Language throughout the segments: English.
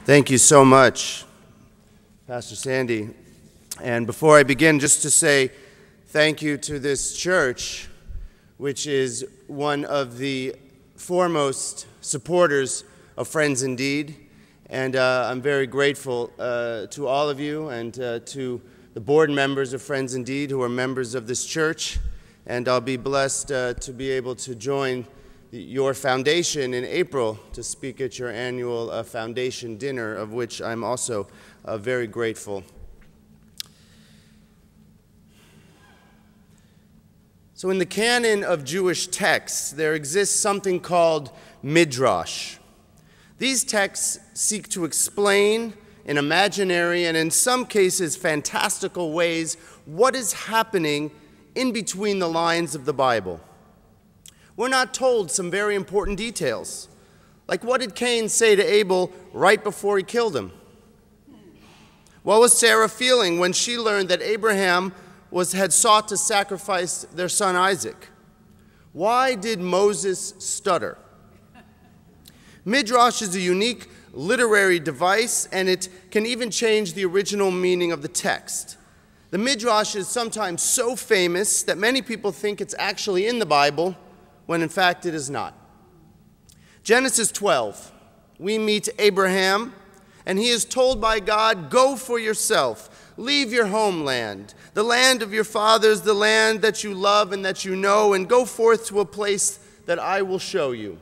Thank you so much, Pastor Sandy. And before I begin, just to say thank you to this church, which is one of the foremost supporters of Friends Indeed. And I'm very grateful to all of you and to the board members of Friends Indeed who are members of this church. And I'll be blessed to be able to join your foundation in April to speak at your annual foundation dinner, of which I'm also very grateful. So in the canon of Jewish texts, there exists something called midrash. These texts seek to explain in imaginary and in some cases fantastical ways what is happening in between the lines of the Bible. We're not told some very important details, like what did Cain say to Abel right before he killed him? What was Sarah feeling when she learned that Abraham had sought to sacrifice their son Isaac? Why did Moses stutter? Midrash is a unique literary device, and it can even change the original meaning of the text. The Midrash is sometimes so famous that many people think it's actually in the Bible, when in fact it is not. Genesis 12, we meet Abraham, and he is told by God, "Go for yourself, leave your homeland, the land of your fathers, the land that you love and that you know, and go forth to a place that I will show you."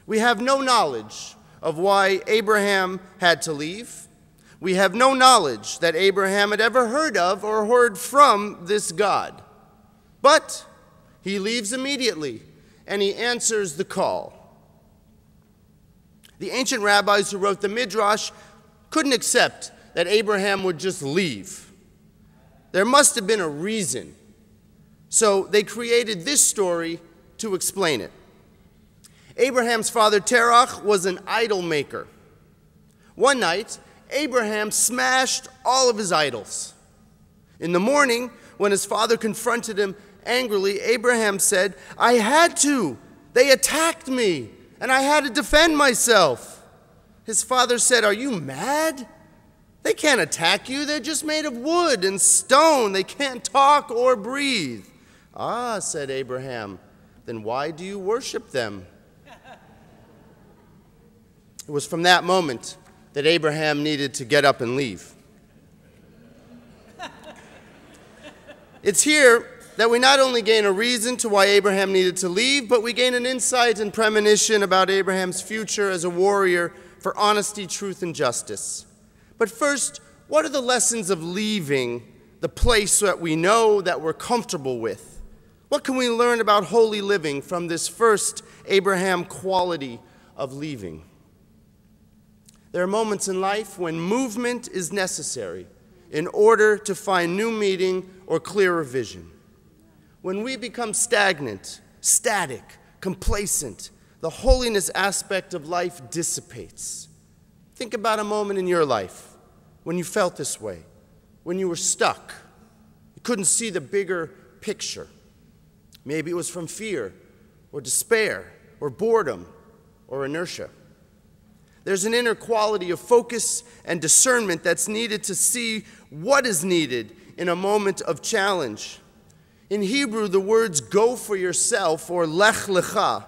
We have no knowledge of why Abraham had to leave. We have no knowledge that Abraham had ever heard of or heard from this God. But he leaves immediately, and he answers the call. The ancient rabbis who wrote the Midrash couldn't accept that Abraham would just leave. There must have been a reason. So they created this story to explain it. Abraham's father Terach was an idol maker. One night, Abraham smashed all of his idols. In the morning, when his father confronted him angrily, Abraham said, "I had to. They attacked me, and I had to defend myself." His father said, "Are you mad? They can't attack you. They're just made of wood and stone. They can't talk or breathe." "Ah," said Abraham, "then why do you worship them?" It was from that moment that Abraham needed to get up and leave. It's here that we not only gain a reason to why Abraham needed to leave, but we gain an insight and premonition about Abraham's future as a warrior for honesty, truth, and justice. But first, what are the lessons of leaving the place that we know, that we're comfortable with? What can we learn about holy living from this first Abraham quality of leaving? There are moments in life when movement is necessary in order to find new meaning or clearer vision. When we become stagnant, static, complacent, the holiness aspect of life dissipates. Think about a moment in your life when you felt this way, when you were stuck. You couldn't see the bigger picture. Maybe it was from fear or despair or boredom or inertia. There's an inner quality of focus and discernment that's needed to see what is needed in a moment of challenge. In Hebrew, the words "go for yourself" or lech lecha,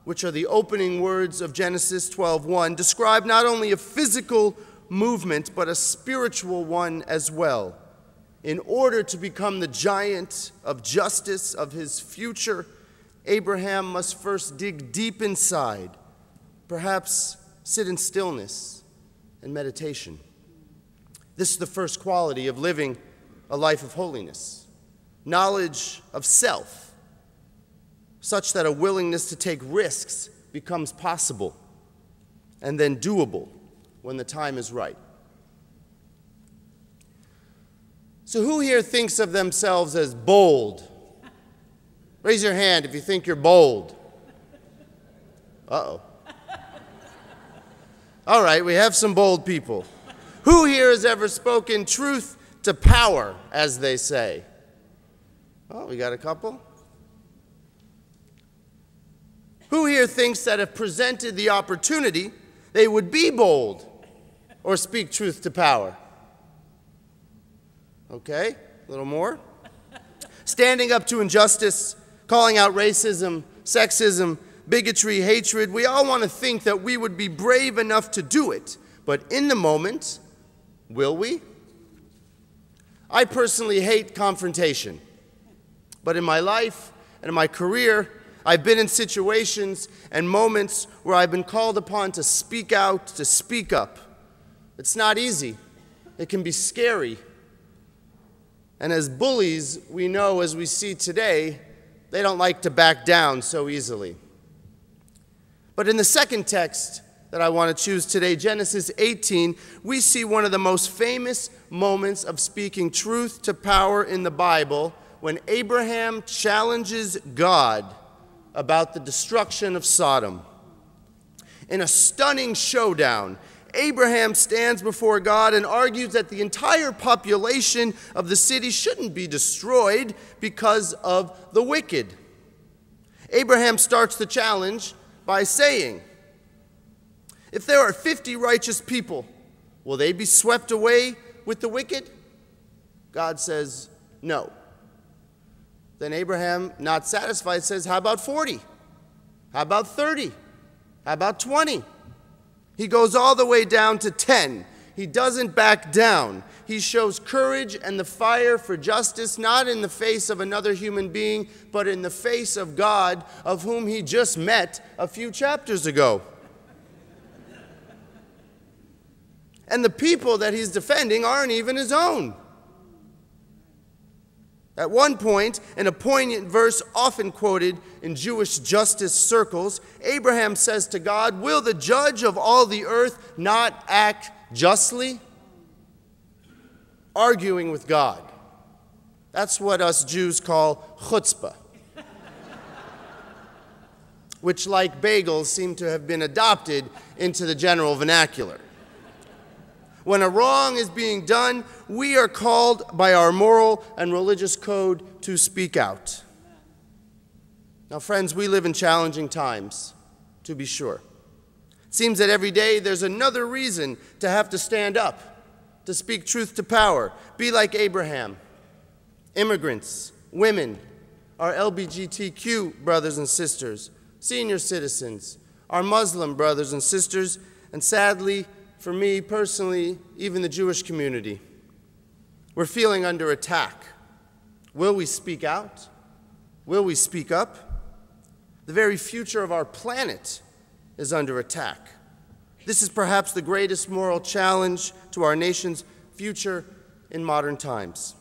which are the opening words of Genesis 12:1, describe not only a physical movement, but a spiritual one as well. In order to become the giant of justice of his future, Abraham must first dig deep inside, perhaps sit in stillness and meditation. This is the first quality of living a life of holiness. Knowledge of self, such that a willingness to take risks becomes possible and then doable when the time is right. So who here thinks of themselves as bold? Raise your hand if you think you're bold. Uh-oh. All right, we have some bold people. Who here has ever spoken truth to power, as they say? Oh, we got a couple. Who here thinks that if presented the opportunity, They would be bold or speak truth to power. Okay, a little more. Standing up to injustice, calling out racism, sexism, bigotry, hatred. We all want to think that we would be brave enough to do it. But in the moment, will we? I personally hate confrontation. But in my life and in my career, I've been in situations and moments where I've been called upon to speak out, to speak up. It's not easy. It can be scary. And as bullies, we know, as we see today, they don't like to back down so easily. But in the second text that I want to choose today, Genesis 18, we see one of the most famous moments of speaking truth to power in the Bible when Abraham challenges God about the destruction of Sodom. In a stunning showdown, Abraham stands before God and argues that the entire population of the city shouldn't be destroyed because of the wicked. Abraham starts the challenge by saying, if there are 50 righteous people, will they be swept away with the wicked? God says, no. Then Abraham, not satisfied, says, how about 40? How about 30? How about 20? He goes all the way down to 10. He doesn't back down. He shows courage and the fire for justice, not in the face of another human being, but in the face of God, of whom he just met a few chapters ago. And the people that he's defending aren't even his own. At one point, in a poignant verse often quoted in Jewish justice circles, Abraham says to God, will the judge of all the earth not act justly? Arguing with God. That's what us Jews call chutzpah, which, like bagels, seem to have been adopted into the general vernacular. When a wrong is being done, we are called by our moral and religious code to speak out. Now, friends, we live in challenging times, to be sure. It seems that every day there's another reason to have to stand up, to speak truth to power, be like Abraham. Immigrants, women, our LGBTQ brothers and sisters, senior citizens, our Muslim brothers and sisters, and sadly, for me personally, even the Jewish community. We're feeling under attack. Will we speak out? Will we speak up? The very future of our planet is under attack. This is perhaps the greatest moral challenge to our nation's future in modern times.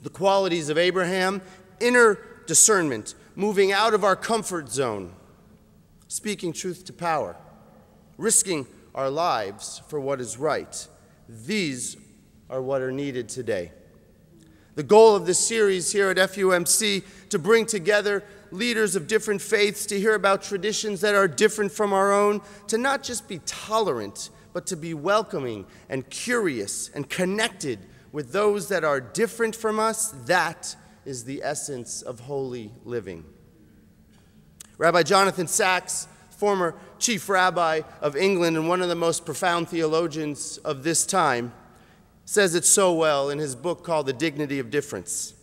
The qualities of Abraham, inner discernment, moving out of our comfort zone, speaking truth to power, risking our lives for what is right. These are what are needed today. The goal of this series here at FUMC to bring together leaders of different faiths to hear about traditions that are different from our own, to not just be tolerant, but to be welcoming and curious and connected with those that are different from us. That is the essence of holy living. Rabbi Jonathan Sacks, former chief rabbi of England and one of the most profound theologians of this time, says it so well in his book called The Dignity of Difference.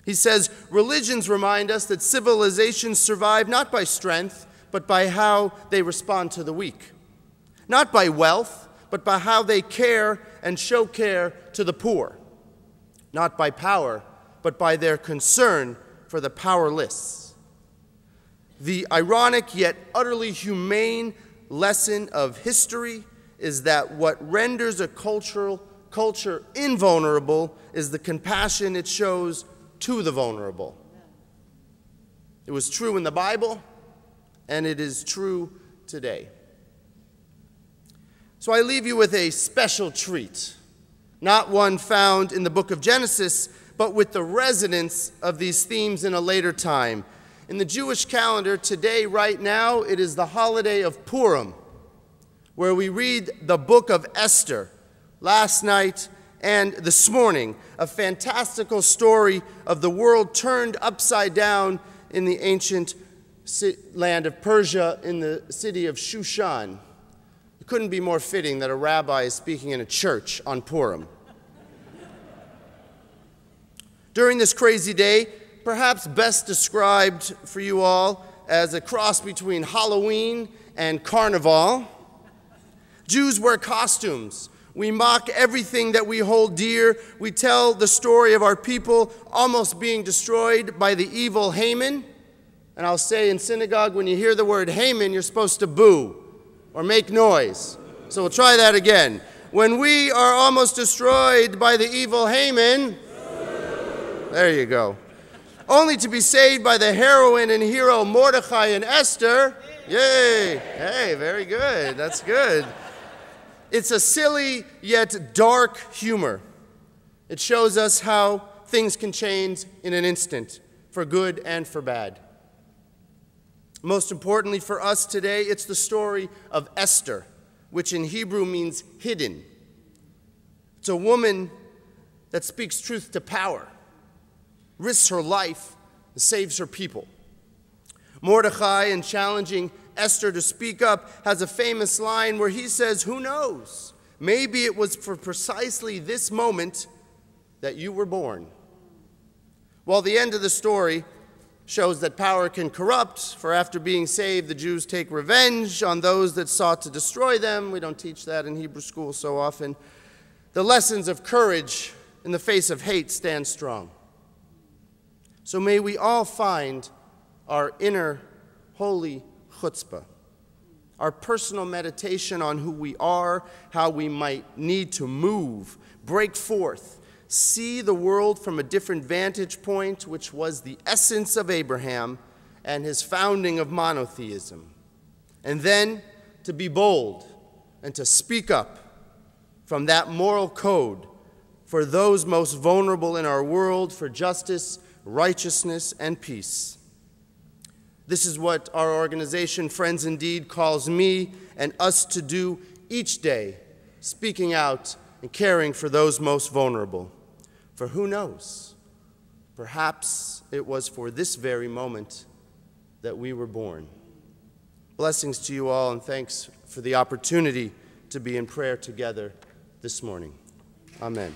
He says, religions remind us that civilizations survive not by strength, but by how they respond to the weak. Not by wealth, but by how they care and show care to the poor. Not by power, but by their concern for the powerless. The ironic yet utterly humane lesson of history is that what renders a culture invulnerable is the compassion it shows to the vulnerable. It was true in the Bible, and it is true today. So I leave you with a special treat, not one found in the book of Genesis, but with the resonance of these themes in a later time. In the Jewish calendar today, right now, it is the holiday of Purim, where we read the book of Esther last night and this morning, a fantastical story of the world turned upside down in the ancient land of Persia in the city of Shushan. couldn't be more fitting that a rabbi is speaking in a church on Purim. During this crazy day, perhaps best described for you all as a cross between Halloween and Carnival, Jews wear costumes. We mock everything that we hold dear. We tell the story of our people almost being destroyed by the evil Haman. And I'll say in synagogue, when you hear the word Haman, you're supposed to boo or make noise. So we'll try that again. When we are almost destroyed by the evil Haman, there you go, only to be saved by the heroine and hero Mordecai and Esther. Yay! Hey, very good. That's good. It's a silly yet dark humor. It shows us how things can change in an instant, for good and for bad. Most importantly for us today, it's the story of Esther, which in Hebrew means hidden. It's a woman that speaks truth to power, risks her life, and saves her people. Mordecai, in challenging Esther to speak up, has a famous line where he says, "Who knows? Maybe it was for precisely this moment that you were born." While the end of the story shows that power can corrupt, for after being saved, the Jews take revenge on those that sought to destroy them. We don't teach that in Hebrew school so often. The lessons of courage in the face of hate stand strong. So may we all find our inner holy chutzpah, our personal meditation on who we are, how we might need to move, break forth, see the world from a different vantage point, which was the essence of Abraham and his founding of monotheism, and then to be bold and to speak up from that moral code for those most vulnerable in our world, for justice, righteousness, and peace. This is what our organization, Friends Indeed, calls me and us to do each day, speaking out and caring for those most vulnerable. For who knows, perhaps it was for this very moment that we were born. Blessings to you all, and thanks for the opportunity to be in prayer together this morning. Amen.